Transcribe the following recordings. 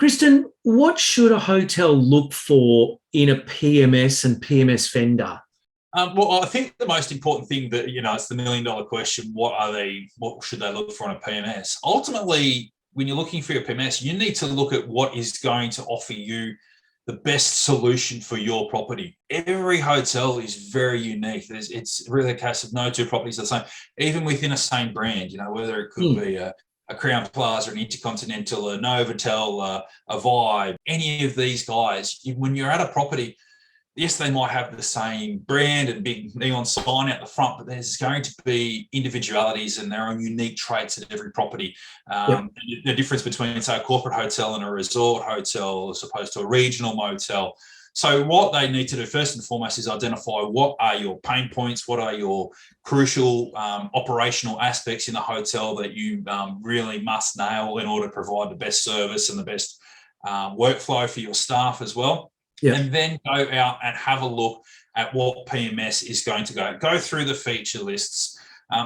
Kristin, what should a hotel look for in a PMS and PMS vendor? Well, I think the most important thing that, it's the $1,000,000 question. What should they look for in a PMS? Ultimately, when you're looking for your PMS, you need to look at what is going to offer you the best solution for your property. Every hotel is very unique. It's really a case of no two properties are the same, even within a same brand, whether it could be a Crown Plaza, an InterContinental, a Novotel, a Avibe, any of these guys. When you're at a property, yes, they might have the same brand and big neon sign out the front, but there's going to be individualities and their own unique traits at every property. The difference between, say, a corporate hotel and a resort hotel as opposed to a regional motel. So what they need to do first and foremost is identify what are your pain points, what are your crucial operational aspects in the hotel that you really must nail in order to provide the best service and the best workflow for your staff as well. Yeah. And then go out and have a look at what PMS is going to go through the feature lists,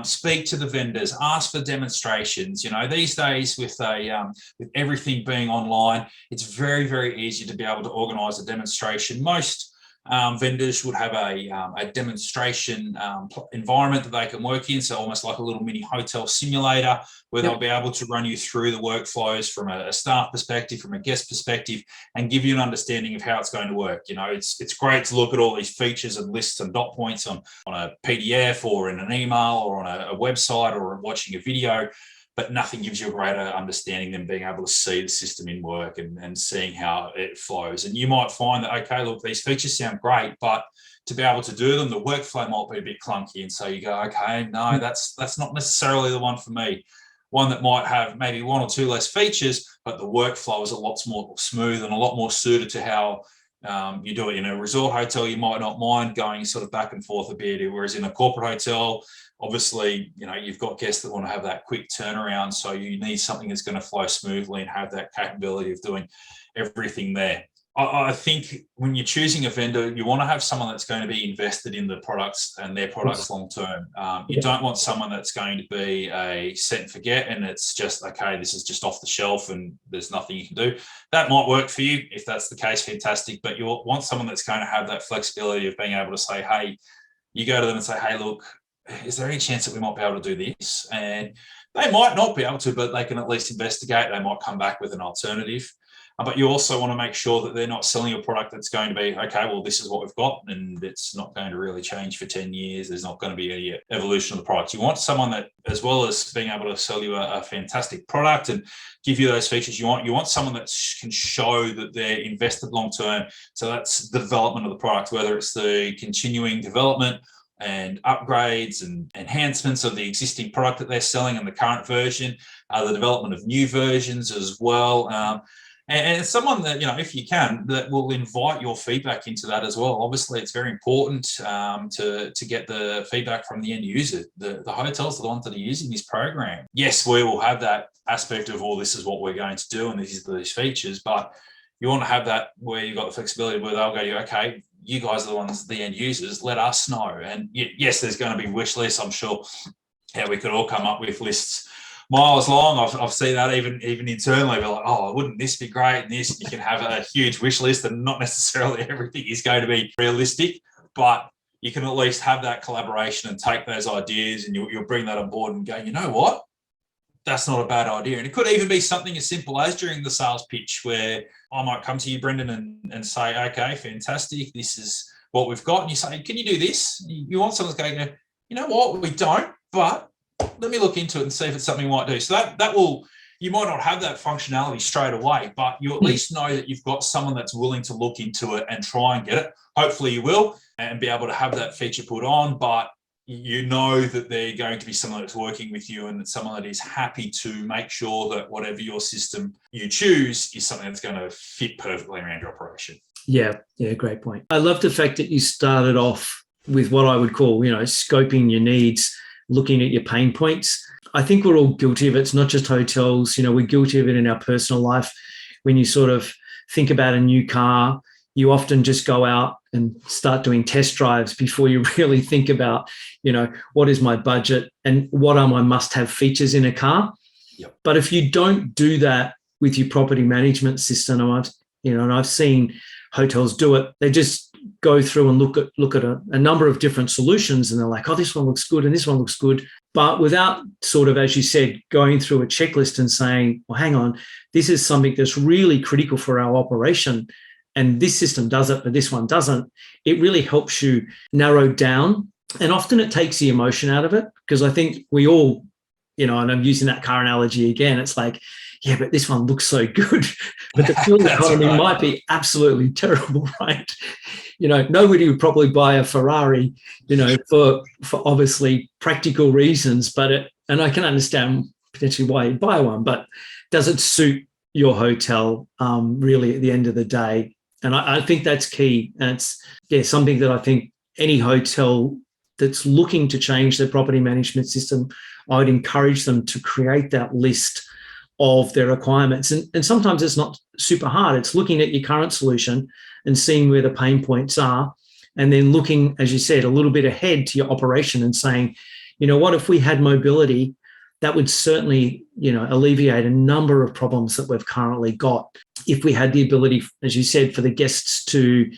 speak to the vendors, ask for demonstrations. These days with everything being online, it's very, very easy to be able to organise a demonstration. Most vendors would have a demonstration environment that they can work in, so almost like a little mini hotel simulator where they'll be able to run you through the workflows from a staff perspective, from a guest perspective, and give you an understanding of how it's going to work. It's great to look at all these features and lists and dot points on a PDF or in an email or on a website or watching a video, but nothing gives you a greater understanding than being able to see the system in work and seeing how it flows. And you might find that, okay, look, these features sound great, but to be able to do them, the workflow might be a bit clunky. And so you go, okay, no, that's not necessarily the one for me. One that might have maybe one or two less features, but the workflow is a lot more smooth and a lot more suited to how you do it. In a resort hotel, you might not mind going sort of back and forth a bit, whereas in a corporate hotel, obviously, you've got guests that want to have that quick turnaround. So you need something that's going to flow smoothly and have that capability of doing everything there. I think when you're choosing a vendor, you want to have someone that's going to be invested in the products and their products long term. You don't want someone that's going to be a set and forget and it's just, okay, this is just off the shelf and there's nothing you can do. That might work for you. If that's the case, fantastic. But you want someone that's going to have that flexibility of being able to say, hey, you go to them and say, hey, look, is there any chance that we might be able to do this? And they might not be able to, but they can at least investigate. They might come back with an alternative. But you also want to make sure that they're not selling a product that's going to be, okay, well, this is what we've got, and it's not going to really change for 10 years. There's not going to be any evolution of the product. You want someone that, as well as being able to sell you a fantastic product and give you those features, you want someone that can show that they're invested long term. So that's the development of the product, whether it's the continuing development and upgrades and enhancements of the existing product that they're selling in the current version, the development of new versions as well. And someone that, if you can, that will invite your feedback into that as well. Obviously, it's very important to get the feedback from the end user. The hotels are the ones that are using this program. Yes, we will have that aspect of, well, this is what we're going to do and these are these features, but you want to have that where you've got the flexibility where they'll go, okay, you guys are the ones, the end users, let us know. And yes, there's going to be wish lists. I'm sure we could all come up with lists miles long. I've seen that even internally. We're like, oh, wouldn't this be great? And this, you can have a huge wish list and not necessarily everything is going to be realistic, but you can at least have that collaboration and take those ideas and you'll bring that on board and go, you know what? That's not a bad idea. And it could even be something as simple as during the sales pitch where I might come to you, Brendan, and say, okay, fantastic. This is what we've got. And you say, can you do this? You want someone's going, you know what? We don't, but let me look into it and see if it's something we might do. So that will, you might not have that functionality straight away, but you at least know that you've got someone that's willing to look into it and try and get it. Hopefully you will and be able to have that feature put on, but you know that they're going to be someone that's working with you and someone that is happy to make sure that whatever your system you choose is something that's going to fit perfectly around your operation. Yeah, great point. I love the fact that you started off with what I would call, scoping your needs, looking at your pain points. I think we're all guilty of it. It's not just hotels. We're guilty of it in our personal life. When you sort of think about a new car, you often just go out and start doing test drives before you really think about, what is my budget and what are my must-have features in a car. Yep. But if you don't do that with your property management system. And I've seen hotels do it. They just go through and look at a number of different solutions, and they're like, oh, this one looks good and this one looks good, but without sort of, as you said, going through a checklist and saying, well, hang on, this is something that's really critical for our operation, and this system does it, but this one doesn't. It really helps you narrow down, and often it takes the emotion out of it, because I think we all, and I'm using that car analogy again, it's like, yeah, but this one looks so good, but the fuel economy might be absolutely terrible, right? Nobody would probably buy a Ferrari, for obviously practical reasons, and I can understand potentially why you'd buy one, but does it suit your hotel really at the end of the day? And I think that's key. And it's something that I think any hotel that's looking to change their property management system, I would encourage them to create that list of their requirements. And sometimes it's not super hard. It's looking at your current solution and seeing where the pain points are, and then looking, as you said, a little bit ahead to your operation and saying, what if we had mobility, that would certainly, alleviate a number of problems that we've currently got. If we had the ability, as you said, for the guests to,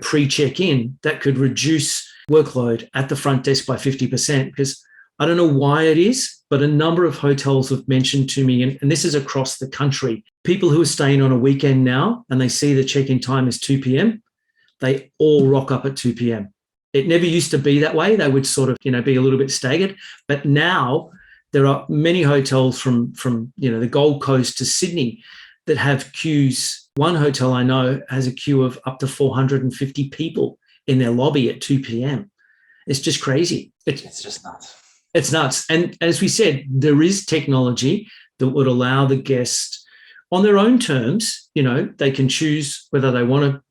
pre-check in, that could reduce workload at the front desk by 50%, because I don't know why it is, but a number of hotels have mentioned to me, and this is across the country, people who are staying on a weekend now and they see the check-in time is 2 p.m., they all rock up at 2 p.m. It never used to be that way. They would sort of, be a little bit staggered. But now there are many hotels from the Gold Coast to Sydney that have queues. One hotel I know has a queue of up to 450 people in their lobby at 2 p.m. It's just crazy. It's just nuts. It's nuts. And as we said, there is technology that would allow the guest on their own terms, they can choose whether they want to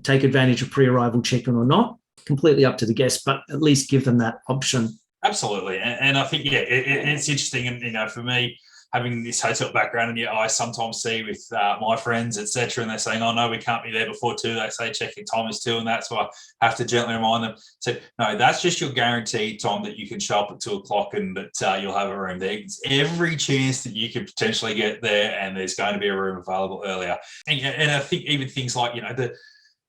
take advantage of pre-arrival check-in or not, completely up to the guest, but at least give them that option. Absolutely. And I think, it's interesting. And, for me, having this hotel background, and I sometimes see with my friends, etc., and they're saying, oh, no, we can't be there before 2. They say check-in time is 2, and that's why I have to gently remind them. So, no, that's just your guaranteed time that you can show up at 2 o'clock and that you'll have a room. There's every chance that you could potentially get there, and there's going to be a room available earlier. And I think even things like,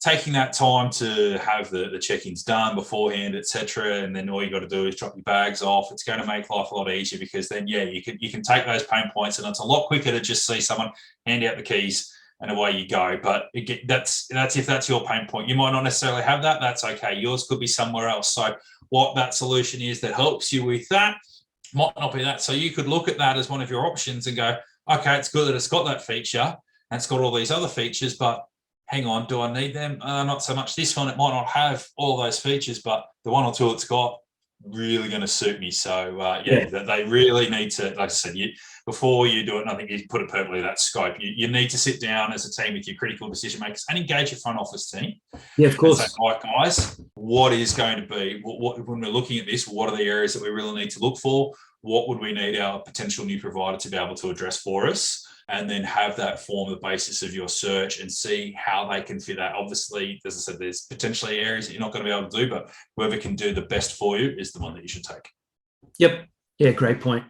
taking that time to have the check-ins done beforehand, etc., and then all you got to do is drop your bags off. It's going to make life a lot easier, because then, you can take those pain points, and it's a lot quicker to just see someone hand out the keys and away you go. But that's if that's your pain point. You might not necessarily have that. That's okay. Yours could be somewhere else. So what that solution is that helps you with that might not be that. So you could look at that as one of your options and go, okay, it's good that it's got that feature and it's got all these other features, but hang on, do I need them? Not so much. This one, it might not have all those features, but the one or two it's got really going to suit me. So, they really need to, like I said, before you do it, and I think you put it perfectly, that scope, you need to sit down as a team with your critical decision makers and engage your front office team. Yeah, of course. And say, right, guys, what is going to be, what when we're looking at this, what are the areas that we really need to look for? What would we need our potential new provider to be able to address for us? And then have that form the basis of your search and see how they can fit that. Obviously, as I said, there's potentially areas that you're not going to be able to do, but whoever can do the best for you is the one that you should take. Yep. Yeah, great point.